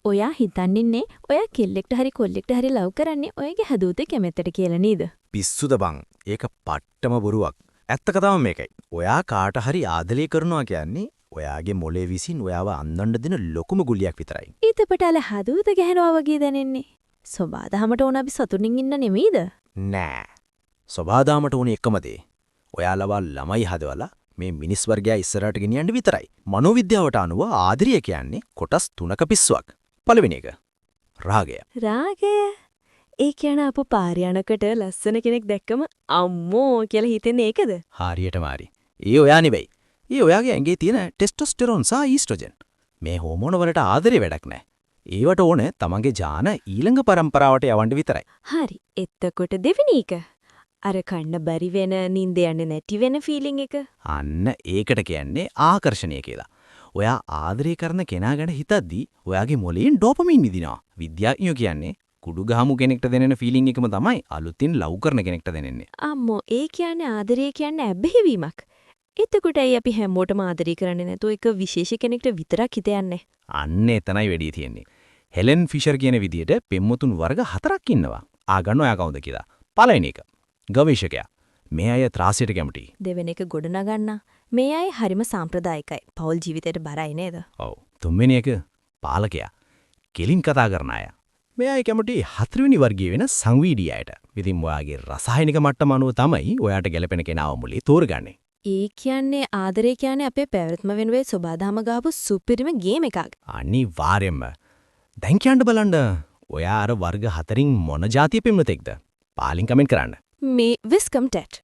ඔයා හිතන්නේ ඔයා කෙල්ලෙක්ට හරි කොල්ලෙක්ට හරි ලව් කරන්නේ ඔයගේ හදවතේ කැමැත්තට කියලා නේද? පිස්සුද බං. ඒක පට්ටම බොරුවක්. ඇත්ත කතාව මේකයි. ඔයා කාට හරි ආදරය කරනවා කියන්නේ ඔයාගේ මොලේ විසින් ඔයාව අන්දන්න දෙන ලොකුම ගුලියක් විතරයි. ඊටපටල හදවත ගැහනවා වගේ දැනෙන්නේ. සබාදහමට ඕන අපි සතුටින් ඉන්න නෙමෙයිද? නෑ. සබාදාමට උනේ එකම දේ. ඔයාලව ළමයි හදවලා මේ මිනිස් වර්ගයා ඉස්සරහට ගෙනියන්න විතරයි. මනෝවිද්‍යාවට අනුව ආදරය කියන්නේ කොටස් 3ක පිස්සුවක්. පළවෙනි එක රාගය. රාගය? ඒ කියන අපු පාර යනකොට ලස්සන කෙනෙක් දැක්කම අම්මෝ කියලා හිතෙන්නේ ඒකද? හරියටම හරි. ඒ ඔයා නෙවෙයි. ඒ ඔයාගේ ඇඟේ තියෙන ටෙස්ටොස්ටෙරෝන් සහ ඊස්ට්‍රොජන්. මේ හෝමෝන වලට ආදරේ වැඩක් නැහැ. ඒවට ඕනේ තමන්ගේ ජාන ඊළඟ පරම්පරාවට යවන්න විතරයි. හරි. එතකොට දෙවෙනි එක අර කන්න බැරි වෙන නිින්ද යන්නේ නැති වෙන ෆීලිං එක. අන්න ඒකට කියන්නේ ආකර්ෂණය කියලා. ඔයා ආදරය කරන කෙනා ගැන හිතද්දී ඔයාගේ මොළයෙන් ඩෝපමින් නිදිනවා. විද්‍යාඥයෝ කියන්නේ කුඩු ගහමු කෙනෙක්ට දැනෙන ෆීලිං එකම තමයි අලුතින් ලව් කරන කෙනෙක්ට දැනෙන්නේ. අම්මෝ ඒ කියන්නේ ආදරය කියන්නේ ඇබ්බැහිවීමක්. එතකොට ඇයි අපි හැමෝටම ආදරය කරන්නේ නැතුව එක විශේෂ කෙනෙක්ට විතරක් හිත යන්නේ? අන්න එතනයි වෙඩි තියෙන්නේ. හෙලන් ෆිෂර් කියන විදිහට පෙම්වතුන් වර්ග 4ක් ඉන්නවා. ආගන්න ඔයා කවුද කියලා. පළවෙනි එක ගවේෂකයා. මේ අය ත්‍රාසයට කැමතියි. දෙවෙනි එක ගොඩනගන්න. මේ අය හරිම සාම්ප්‍රදායිකයි. පෞල් ජීවිතයට බරයි නේද? ඔව්. තුන්වෙනි එක පාලකයා. කෙලින් කතා කරන අය. මේ අය කැමති හතරවෙනි වර්ගයේ වෙන සංවීඩී අයට. ඉතින් ඔයාගේ රසායනික මට්ටම අනුව තමයි ඔයාට ගැළපෙන කෙනාව මුලින් තෝරගන්නේ. ඒ කියන්නේ ආදරය කියන්නේ අපේ පැවැත්ම වෙනුවේ සබාදාම ගාපු සුපිරිම ගේම් එකක්. අනිවාර්යෙන්ම. දැන් කියන්න බලන්න. ඔයා අර වර්ග 4න් මොන જાතිය පෙම්වතෙක්ද? පාලින් කමෙන්ට් කරන්න. මේ විස්කම් ටෙට්